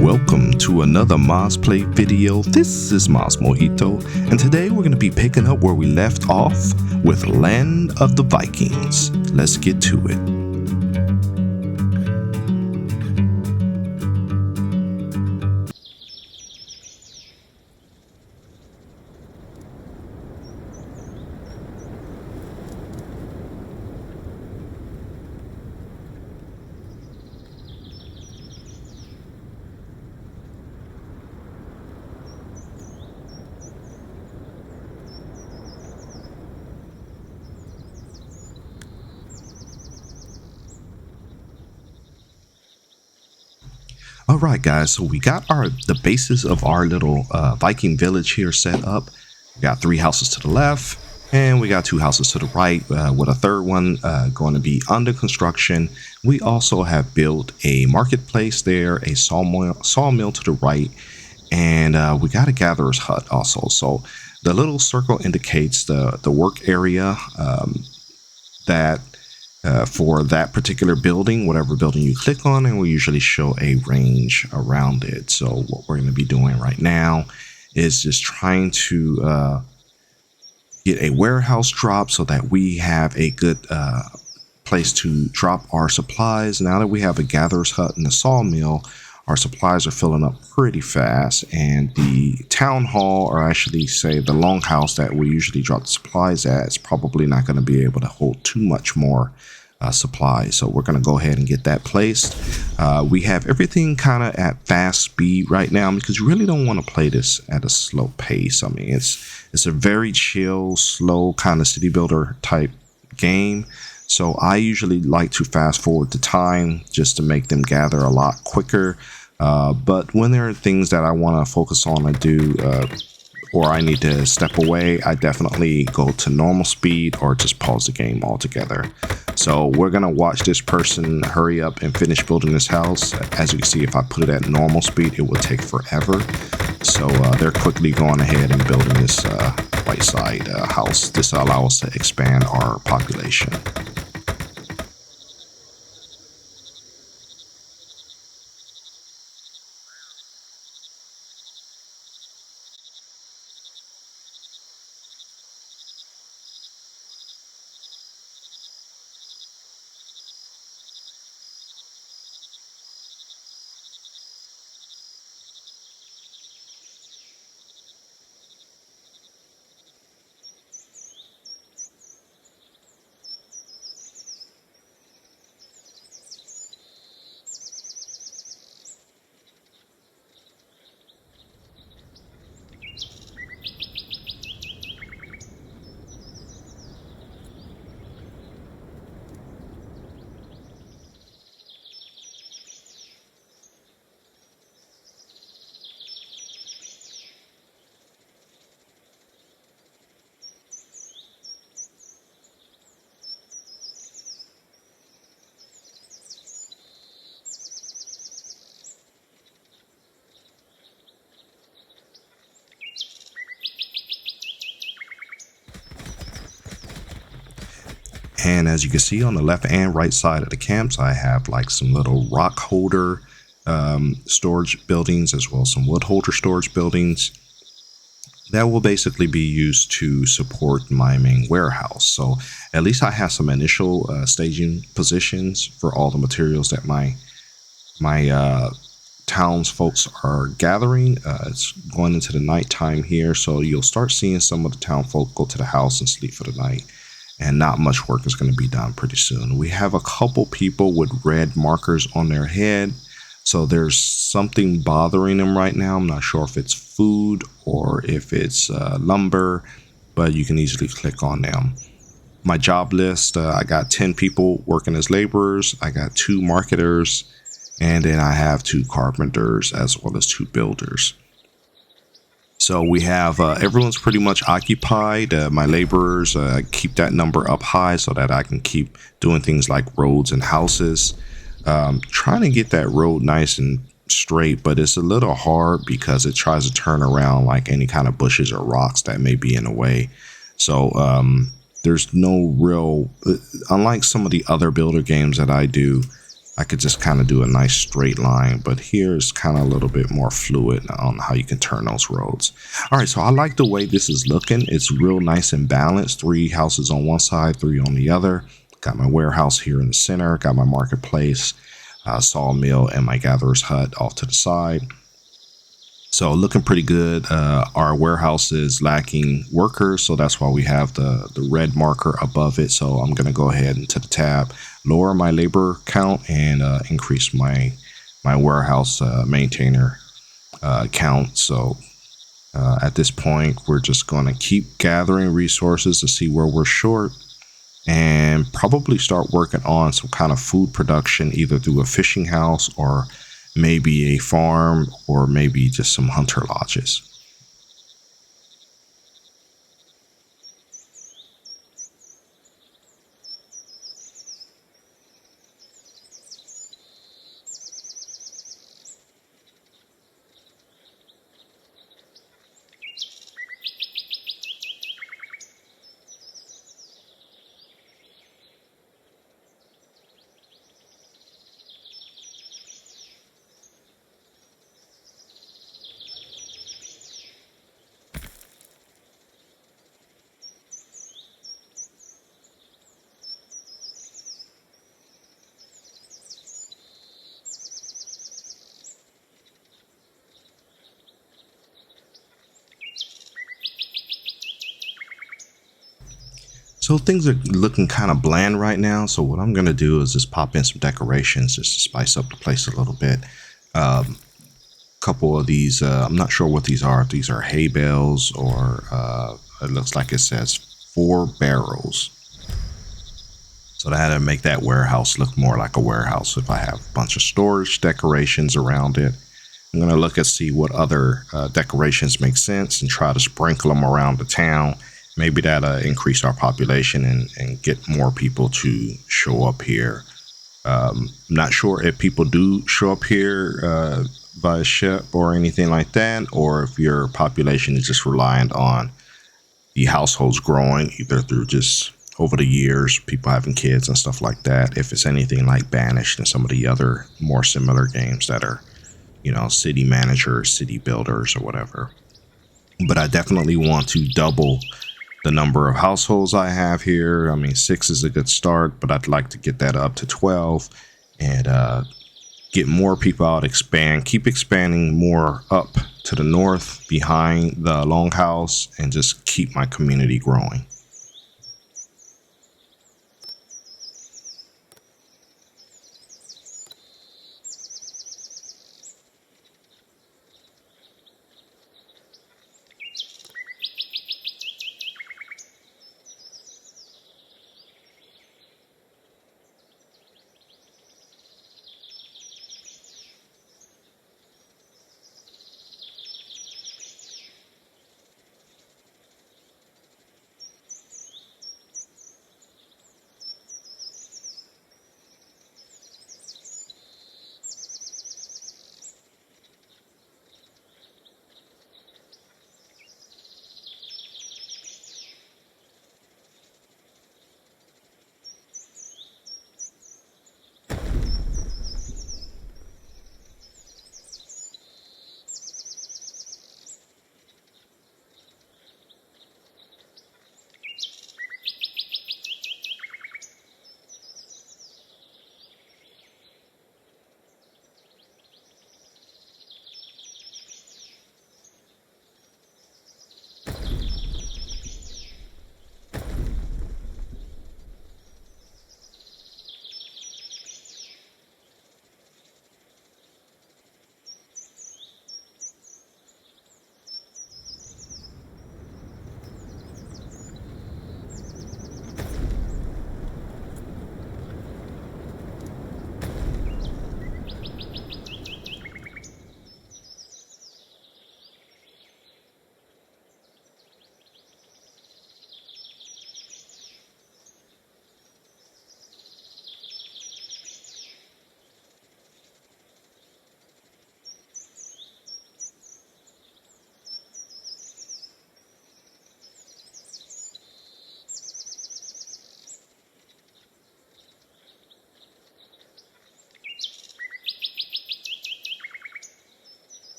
Welcome to another Maz Play video. This is MazMojito, and today we're going to be picking up where we left off with Land of the Vikings. Let's get to it. All right, guys, so we got the basis of our little Viking village here set up. We got 3 houses to the left, and we got 2 houses to the right, with a third one going to be under construction. We also have built a marketplace there, a sawmill to the right, and we got a gatherer's hut also. So the little circle indicates the work area that for that particular building, whatever building you click on, and we usually show a range around it. So what we're going to be doing right now is just trying to get a warehouse drop so that we have a good place to drop our supplies. Now that we have a gatherer's hut and a sawmill, our supplies are filling up pretty fast, and the town hall, or actually say the longhouse that we usually drop the supplies at, is probably not going to be able to hold too much more supplies. So we're going to go ahead and get that placed. We have everything kind of at fast speed right now because you really don't want to play this at a slow pace. I mean, it's a very chill, slow kind of city builder type game. So I usually like to fast forward the time just to make them gather a lot quicker. But when there are things that I want to focus on and do, or I need to step away, I definitely go to normal speed or just pause the game altogether. So we're going to watch this person hurry up and finish building this house. As you can see, if I put it at normal speed, it will take forever. So they're quickly going ahead and building this right side house. This will allow us to expand our population. And as you can see on the left and right side of the camps, I have like some little rock holder storage buildings, as well as some wood holder storage buildings that will basically be used to support my main warehouse. So at least I have some initial staging positions for all the materials that my towns folks are gathering. It's going into the nighttime here, so you'll start seeing some of the town folk go to the house and sleep for the night. And not much work is going to be done pretty soon. We have a couple people with red markers on their head. So there's something bothering them right now. I'm not sure if it's food or if it's lumber, but you can easily click on them. My job list, I got 10 people working as laborers. I got 2 marketers, and then I have 2 carpenters as well as 2 builders. So we have everyone's pretty much occupied. My laborers keep that number up high so that I can keep doing things like roads and houses. Trying to get that road nice and straight, but it's a little hard because it tries to turn around like any kind of bushes or rocks that may be in the way. So there's no real, unlike some of the other builder games that I do, I could just kind of do a nice straight line, but here's kind of a little bit more fluid on how you can turn those roads. All right, so I like the way this is looking. It's real nice and balanced. 3 houses on one side, 3 on the other. Got my warehouse here in the center, got my marketplace, sawmill, and my gatherer's hut off to the side. So looking pretty good. Our warehouse is lacking workers, so that's why we have the red marker above it. So I'm going to go ahead into the tab, lower my labor count, and increase my warehouse maintainer count. So at this point, we're just going to keep gathering resources to see where we're short, and probably start working on some kind of food production, either through a fishing house or maybe a farm, or maybe just some hunter lodges. So things are looking kind of bland right now. So what I'm going to do is just pop in some decorations just to spice up the place a little bit. Couple of these, I'm not sure what these are. If these are hay bales or it looks like it says 4 barrels. So that'll make that warehouse look more like a warehouse if I have a bunch of storage decorations around it. I'm going to look and see what other decorations make sense and try to sprinkle them around the town. Maybe that'll increase our population and get more people to show up here. Not sure if people do show up here by ship or anything like that, or if your population is just reliant on the households growing, either through just over the years, people having kids and stuff like that. If it's anything like Banished and some of the other more similar games that are, city managers, city builders, or whatever. But I definitely want to double the number of households I have here. I mean, 6 is a good start, but I'd like to get that up to 12 and get more people out, keep expanding more up to the north behind the longhouse, and just keep my community growing.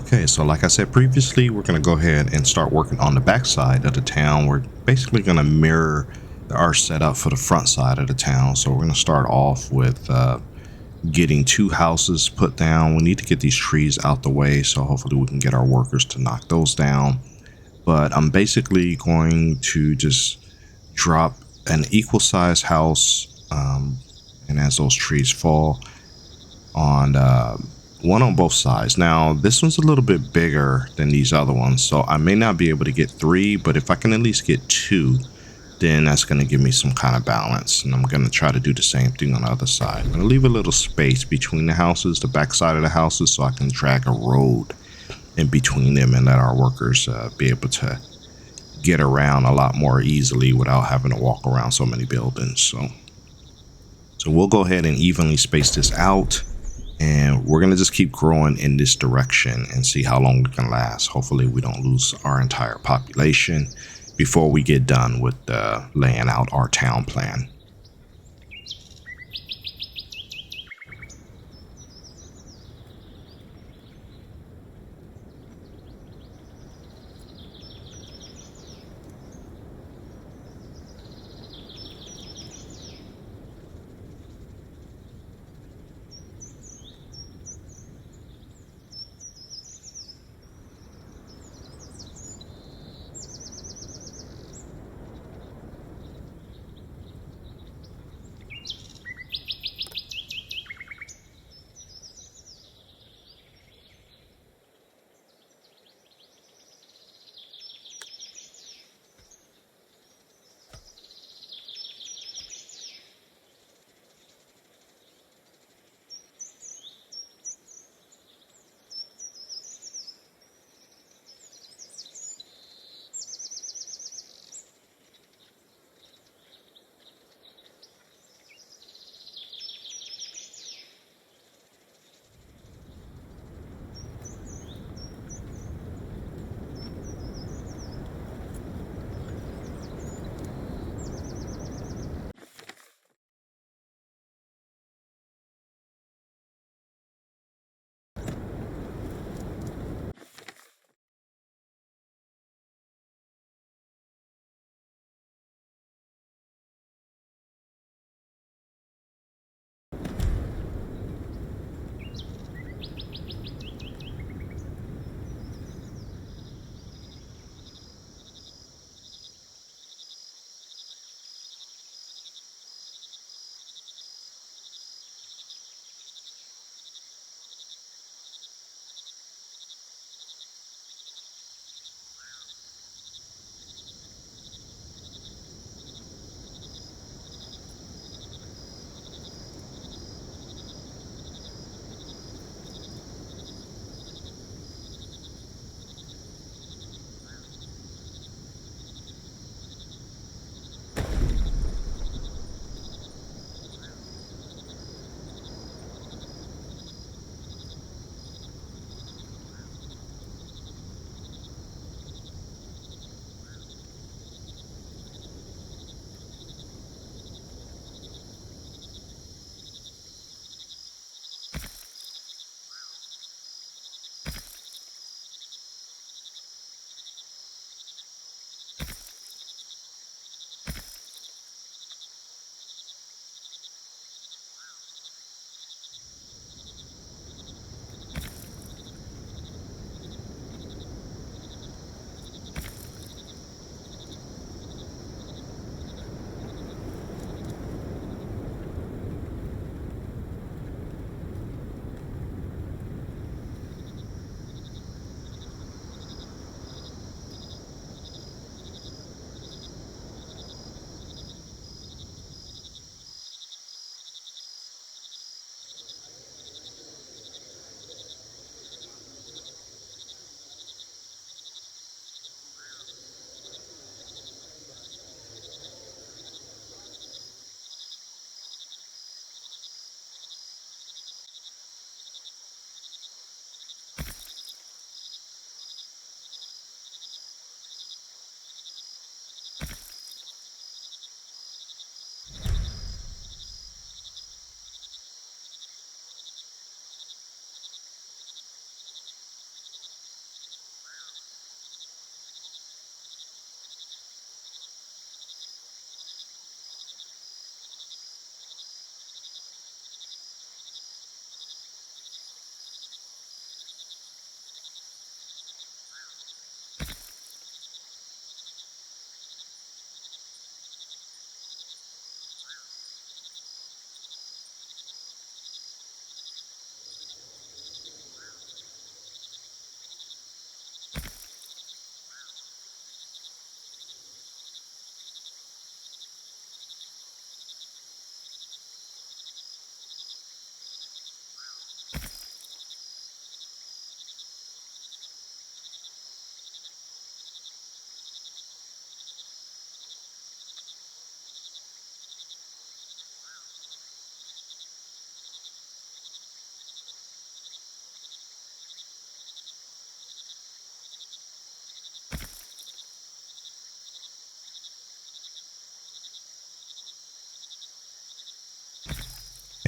Okay, so like I said previously, we're going to go ahead and start working on the back side of the town. We're basically going to mirror our setup for the front side of the town. So we're going to start off with getting 2 houses put down. We need to get these trees out the way, so hopefully we can get our workers to knock those down. But I'm basically going to just drop an equal size house, and as those trees fall, on one on both sides. Now this one's a little bit bigger than these other ones, so I may not be able to get 3, but if I can at least get 2, then that's going to give me some kind of balance. And I'm going to try to do the same thing on the other side. I'm going to leave a little space between the houses, the back side of the houses, so I can drag a road in between them and let our workers be able to get around a lot more easily without having to walk around so many buildings. So we'll go ahead and evenly space this out, and we're going to just keep growing in this direction and see how long we can last. Hopefully we don't lose our entire population before we get done with laying out our town plan.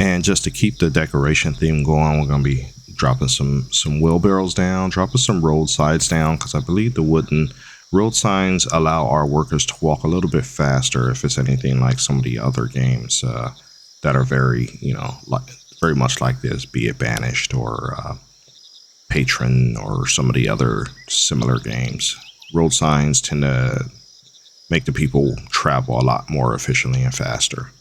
And just to keep the decoration theme going, we're going to be dropping some wheelbarrows down, dropping some road sides down, because I believe the wooden road signs allow our workers to walk a little bit faster if it's anything like some of the other games that are very, very much like this, be it Banished or Patron or some of the other similar games. Road signs tend to make the people travel a lot more efficiently and faster.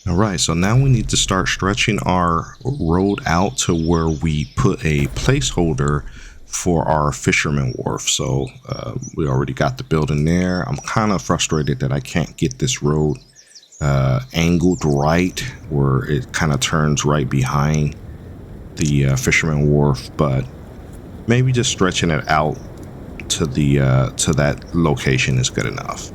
All right, so now we need to start stretching our road out to where we put a placeholder for our fisherman wharf. So we already got the building there. I'm kind of frustrated that I can't get this road angled right where it kind of turns right behind the fisherman wharf, but maybe just stretching it out to the to that location is good enough.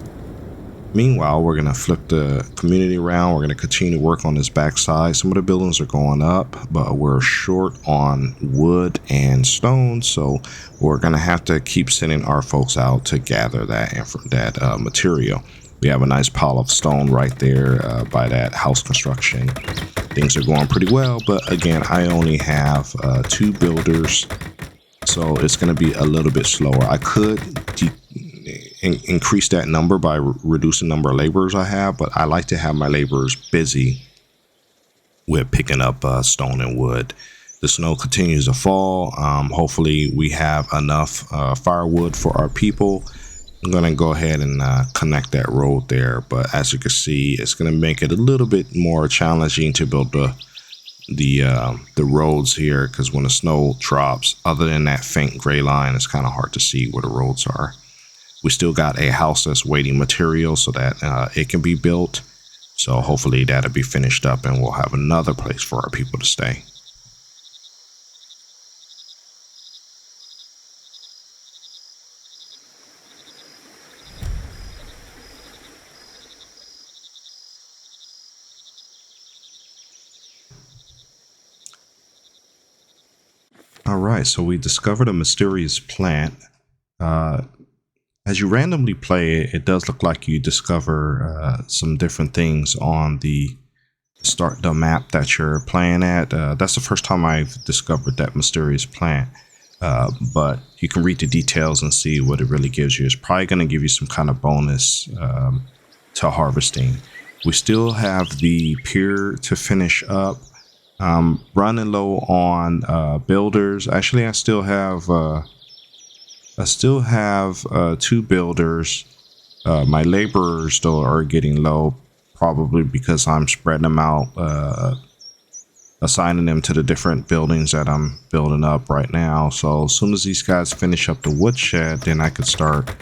Meanwhile, we're going to flip the community around. We're going to continue to work on this backside. Some of the buildings are going up, but we're short on wood and stone, so we're going to have to keep sending our folks out to gather that material. We have a nice pile of stone right there by that house construction. Things are going pretty well, but again, I only have 2 builders, so it's going to be a little bit slower. I could increase that number by reducing the number of laborers I have, but I like to have my laborers busy with picking up stone and wood. The snow continues to fall. Hopefully we have enough firewood for our people. I'm going to go ahead and connect that road there, but as you can see, it's going to make it a little bit more challenging to build the roads here, because when the snow drops, other than that faint gray line, it's kind of hard to see where the roads are. We still got a house that's waiting material so that it can be built. So hopefully that'll be finished up and we'll have another place for our people to stay. All right, so we discovered a mysterious plant. As you randomly play it, it does look like you discover some different things on the map that you're playing at. That's the first time I've discovered that mysterious plant. but you can read the details and see what it really gives you. It's probably going to give you some kind of bonus to harvesting. We still have the pier to finish up. Running low on builders. Actually, I still have 2 builders. My laborers though are getting low, probably because I'm spreading them out, assigning them to the different buildings that I'm building up right now. So as soon as these guys finish up the woodshed, then I could start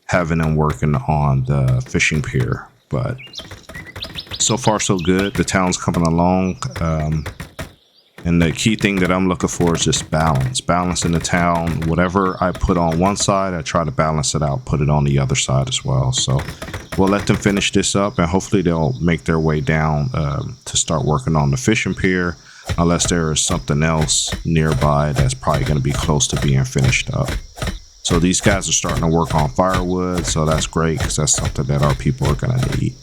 having them working on the fishing pier. But so far so good. The town's coming along. And the key thing that I'm looking for is just balance in the town. Whatever I put on one side, I try to balance it out, put it on the other side as well. So we'll let them finish this up, and hopefully they'll make their way down to start working on the fishing pier, unless there is something else nearby that's probably going to be close to being finished up. So these guys are starting to work on firewood, so that's great because that's something that our people are going to need.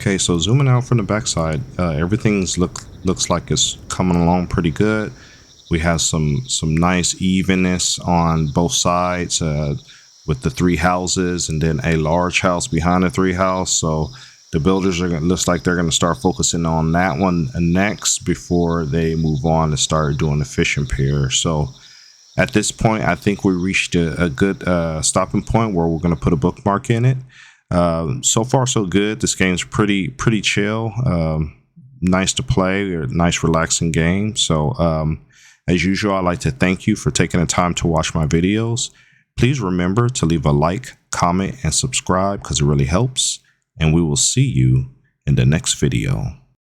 Okay, so zooming out from the backside, everything's looks like it's coming along pretty good. We have some nice evenness on both sides with the 3 houses and then a large house behind the 3 house. So the builders looks like they're going to start focusing on that one next before they move on to start doing the fishing pier. So at this point, I think we reached a good stopping point where we're going to put a bookmark in it. So far so good. This game's pretty chill, nice to play, a nice relaxing game. So as usual, I'd like to thank you for taking the time to watch my videos. Please remember to leave a like, comment, and subscribe because it really helps, and we will see you in the next video.